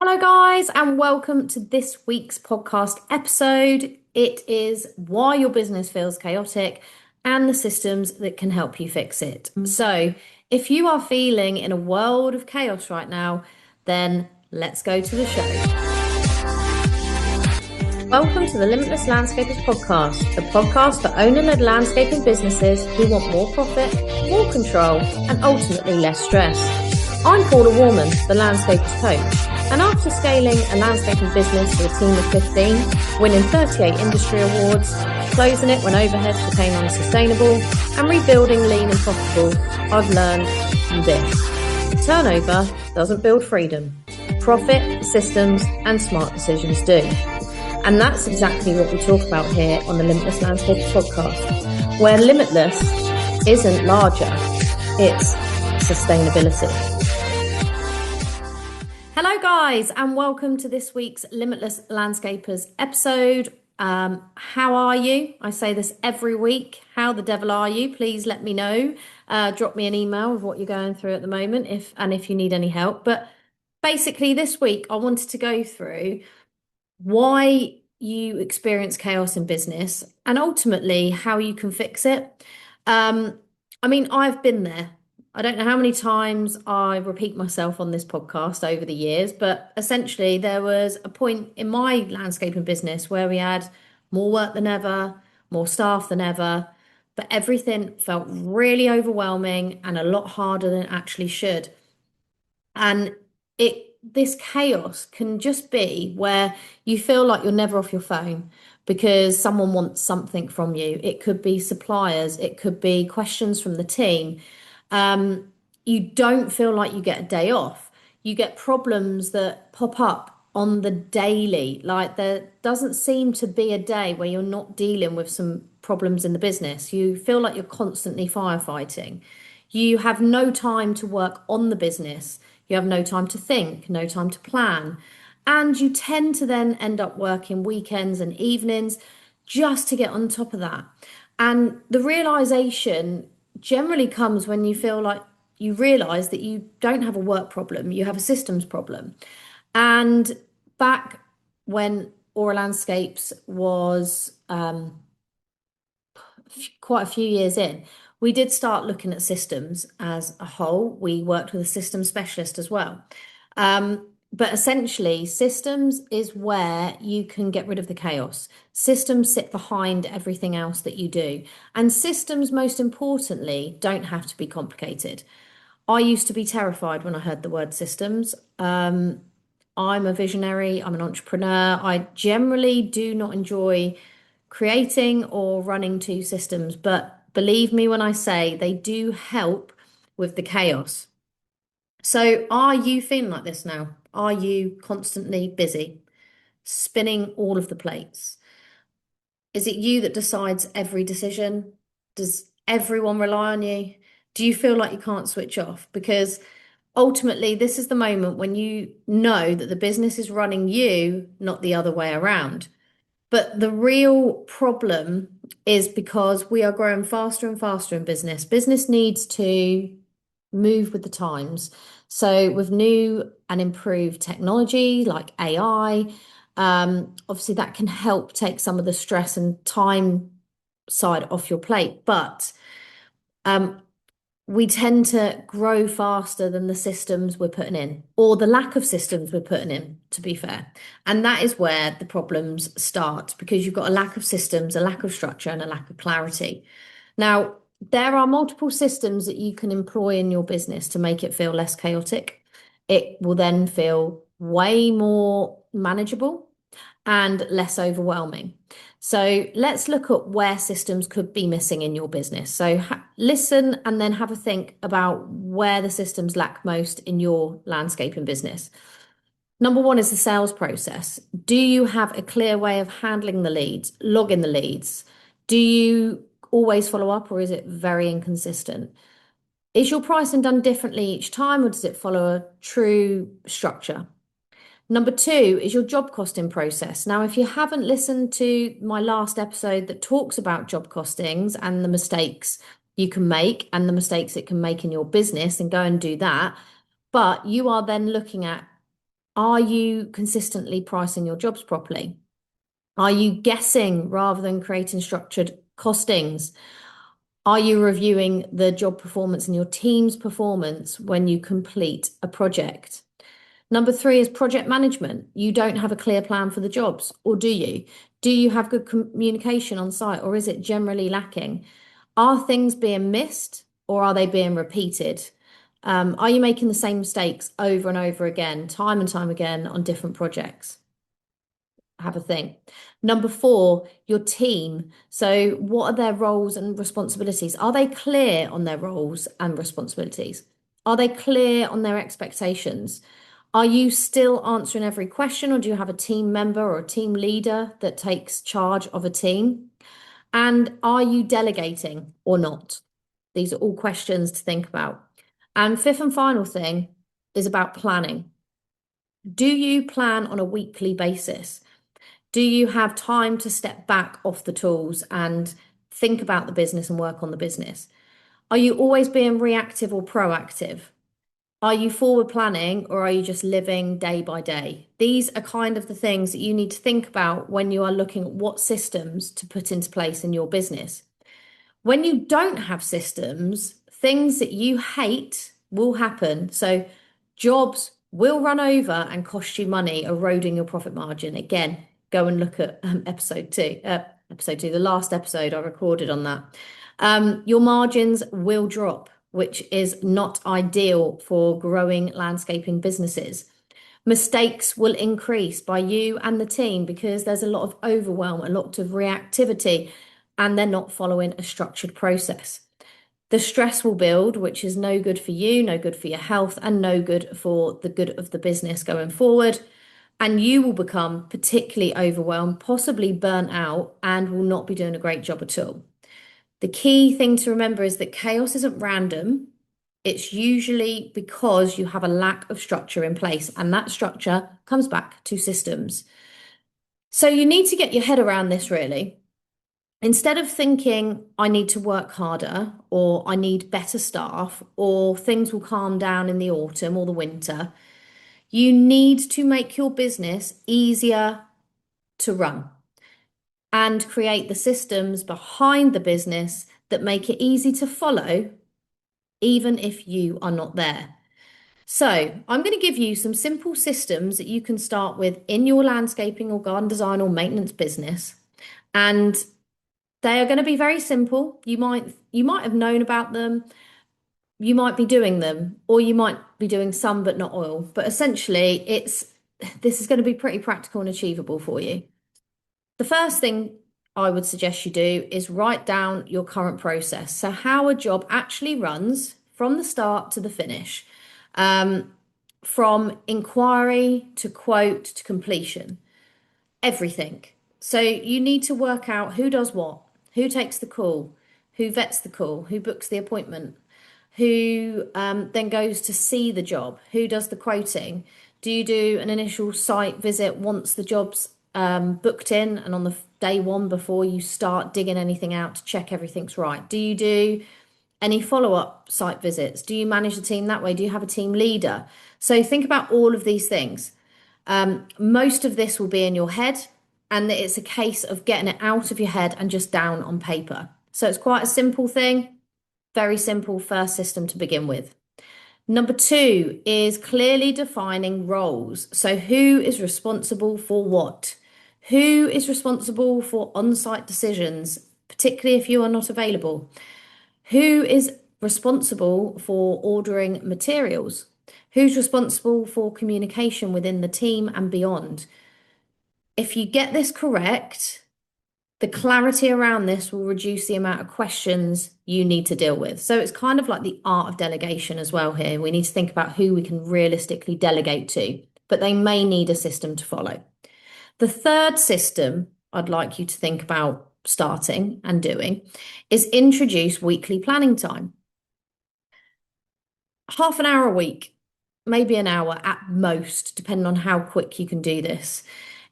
Hello, guys, and welcome to this week's podcast episode. It is why your business feels chaotic and the systems that can help you fix it. So, if you are feeling in a world of chaos right now, then let's go to the show. Welcome to the Limitless Landscapers Podcast, the podcast for owner-led landscaping businesses who want more profit, more control, and ultimately less stress. I'm Paula Warman, the Landscapers Coach, and after scaling a landscaping business to a team of 15, winning 38 industry awards, closing it when overheads became unsustainable, and rebuilding lean and profitable, I've learned this. Turnover doesn't build freedom. Profit, systems, and smart decisions do. And that's exactly what we talk about here on the Limitless Landscapers Podcast, where limitless isn't larger, it's sustainability. Hello, guys, and welcome to this week's Limitless Landscapers episode. How are you? I say this every week. How the devil are you? Please let me know. Drop me an email with what you're going through at the moment, if you need any help. But basically, this week I wanted to go through why you experience chaos in business and ultimately how you can fix it. I've been there. I don't know how many times I repeat myself on this podcast over the years, but essentially there was a point in my landscaping business where we had more work than ever, more staff than ever, but everything felt really overwhelming and a lot harder than it actually should. And this chaos can just be where you feel like you're never off your phone because someone wants something from you. It could be suppliers, it could be questions from the team. You don't feel like you get a day off. You get problems that pop up on the daily. Like there doesn't seem to be a day where you're not dealing with some problems in the business. You feel like you're constantly firefighting. You have no time to work on the business. You have no time to think, no time to plan. And you tend to then end up working weekends and evenings just to get on top of that. And the realization generally comes when you feel like you realize that you don't have a work problem, you have a systems problem. And back when Aura Landscapes was quite a few years in, we did start looking at systems as a whole. We worked with a system specialist as well. But essentially, systems is where you can get rid of the chaos. Systems sit behind everything else that you do. And systems, most importantly, don't have to be complicated. I used to be terrified when I heard the word systems. I'm a visionary, I'm an entrepreneur. I generally do not enjoy creating or running two systems, but believe me when I say they do help with the chaos. So, are you feeling like this now? Are you constantly busy, spinning all of the plates? Is it you that decides every decision? Does everyone rely on you? Do you feel like you can't switch off? Because ultimately, this is the moment when you know that the business is running you, not the other way around. But the real problem is because we are growing faster and faster in business. Business needs to move with the times. So, with new and improved technology like AI, obviously that can help take some of the stress and time side off your plate. But um, we tend to grow faster than the systems we're putting in, or the lack of systems we're putting in, to be fair. And that is where the problems start because you've got a lack of systems, a lack of structure, and a lack of clarity. Now, there are multiple systems that you can employ in your business to make it feel less chaotic. It will then feel way more manageable and less overwhelming. So let's look at where systems could be missing in your business. So listen and then have a think about where the systems lack most in your landscaping business. Number one is the sales process. Do you have a clear way of handling the leads, logging the leads? Do you always follow up or is it very inconsistent? Is your pricing done differently each time or does it follow a true structure? Number two is your job costing process. Now, if you haven't listened to my last episode that talks about job costings and the mistakes you can make and the mistakes it can make in your business, and go and do that. But you are then looking at Are you consistently pricing your jobs properly? Are you guessing rather than creating structured costings? Are you reviewing the job performance and your team's performance when you complete a project? Number three is project management. You don't have a clear plan for the jobs, or do you? Do you have good communication on site, or is it generally lacking? Are things being missed, or are they being repeated? Are you making the same mistakes over and over again, time and time again on different projects? Have a think. Number four, your team. So, what are their roles and responsibilities? Are they clear on their roles and responsibilities? Are they clear on their expectations? Are you still answering every question, or do you have a team member or a team leader that takes charge of a team? And are you delegating or not? These are all questions to think about. And fifth and final thing is about planning. Do you plan on a weekly basis? Do you have time to step back off the tools and think about the business and work on the business? Are you always being reactive or proactive? Are you forward planning or are you just living day by day? These are kind of the things that you need to think about when you are looking at what systems to put into place in your business. When you don't have systems, things that you hate will happen. So jobs will run over and cost you money, eroding your profit margin. Again, go and look at episode two, the last episode I recorded on that. Your margins will drop, which is not ideal for growing landscaping businesses. Mistakes will increase by you and the team because there's a lot of overwhelm, a lot of reactivity, and they're not following a structured process. The stress will build, which is no good for you, no good for your health, and no good for the good of the business going forward. And you will become particularly overwhelmed, possibly burnt out, and will not be doing a great job at all. The key thing to remember is that chaos isn't random. It's usually because you have a lack of structure in place, and that structure comes back to systems. So you need to get your head around this really. Instead of thinking, I need to work harder, or I need better staff, or things will calm down in the autumn or the winter, you need to make your business easier to run and create the systems behind the business that make it easy to follow, even if you are not there. So, I'm going to give you some simple systems that you can start with in your landscaping or garden design or maintenance business. And they are going to be very simple. You might have known about them, you might be doing them, or you might be doing some but not all. But essentially, this is going to be pretty practical and achievable for you. The first thing I would suggest you do is write down your current process. So, how a job actually runs from the start to the finish, from inquiry to quote to completion, everything. So, you need to work out who does what, who takes the call, who vets the call, who books the appointment, who then goes to see the job, who does the quoting. Do you do an initial site visit once the job's booked in and on the day one before you start digging anything out to check everything's right? Do you do any follow-up site visits? Do you manage the team that way? Do you have a team leader? So think about all of these things. Most of this will be in your head, and it's a case of getting it out of your head and just down on paper. So it's quite a simple thing, very simple first system to begin with. Number two is clearly defining roles. So who is responsible for what? Who is responsible for on-site decisions, particularly if you are not available? Who is responsible for ordering materials? Who's responsible for communication within the team and beyond? If you get this correct, the clarity around this will reduce the amount of questions you need to deal with. So it's kind of like the art of delegation as well here. We need to think about who we can realistically delegate to, but they may need a system to follow. The third system I'd like you to think about starting and doing is introduce weekly planning time. Half an hour a week, maybe an hour at most, depending on how quick you can do this.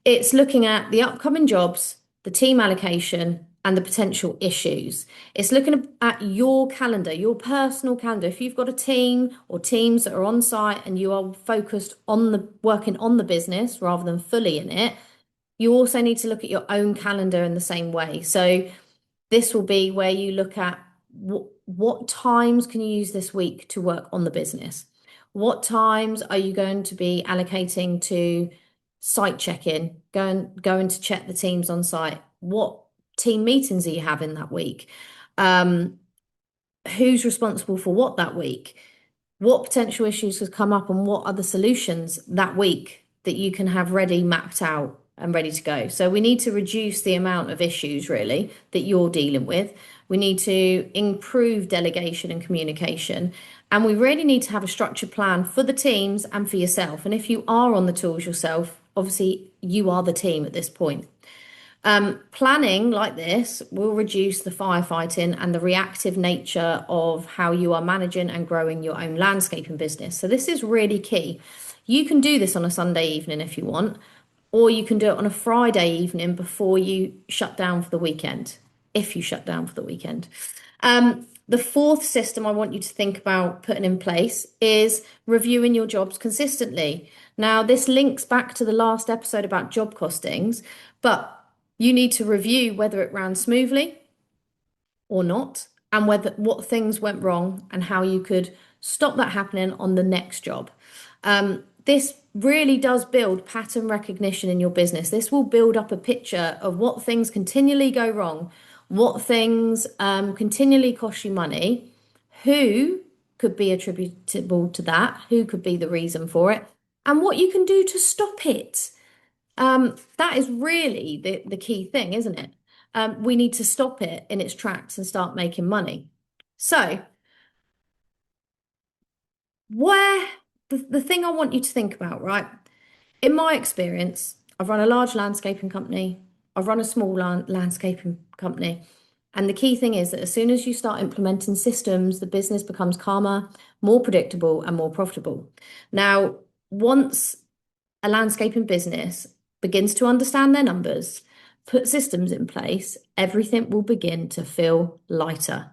It's looking at the upcoming jobs, the team allocation, and the potential issues. It's looking at your calendar, your personal calendar. If you've got a team or teams that are on site and you are focused on the working on the business rather than fully in it, you also need to look at your own calendar in the same way. So this will be where you look at what times can you use this week to work on the business? What times are you going to be allocating to site check-in, going to check the teams on site? What team meetings are you having that week? Who's responsible for what that week? What potential issues has come up and what are the solutions that week that you can have ready, mapped out and ready to go? So we need to reduce the amount of issues really that you're dealing with. We need to improve delegation and communication. And we really need to have a structured plan for the teams and for yourself. And if you are on the tools yourself, obviously you are the team at this point. Planning like this will reduce the firefighting and the reactive nature of how you are managing and growing your own landscaping business. So this is really key. You can do this on a Sunday evening if you want, or you can do it on a Friday evening before you shut down for the weekend, if you shut down for the weekend. The fourth system I want you to think about putting in place is reviewing your jobs consistently. Now, this links back to the last episode about job costings, but you need to review whether it ran smoothly or not, and what things went wrong and how you could stop that happening on the next job. This really does build pattern recognition in your business. This will build up a picture of what things continually go wrong, what things continually cost you money, who could be attributable to that, who could be the reason for it, and what you can do to stop it. That is really the key thing, isn't it? We need to stop it in its tracks and start making money. So, the thing I want you to think about, right? In my experience, I've run a large landscaping company, I've run a small landscaping company. And the key thing is that as soon as you start implementing systems, the business becomes calmer, more predictable, and more profitable. Now, once a landscaping business begins to understand their numbers, put systems in place, everything will begin to feel lighter.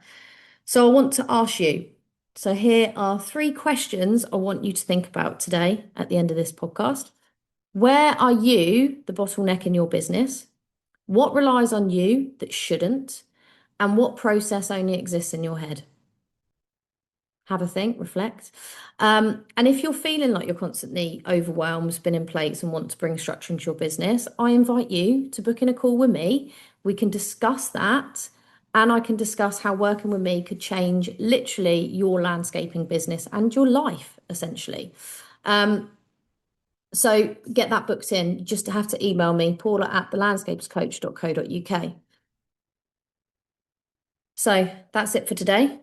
So I want to ask you, so here are 3 questions I want you to think about today at the end of this podcast. Where are you the bottleneck in your business? What relies on you that shouldn't? And what process only exists in your head? Have a think, reflect. And if you're feeling like you're constantly overwhelmed, spinning plates, and want to bring structure into your business, I invite you to book in a call with me. We can discuss that, and I can discuss how working with me could change literally your landscaping business and your life, essentially. So get that booked in. You just have to email me, paula@thelandscaperscoach.co.uk. So that's it for today.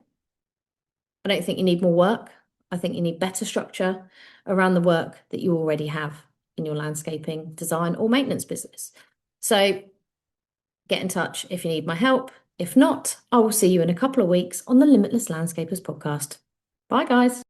I don't think you need more work. I think you need better structure around the work that you already have in your landscaping, design, or maintenance business. So get in touch if you need my help. If not, I will see you in a couple of weeks on the Limitless Landscapers podcast. Bye, guys.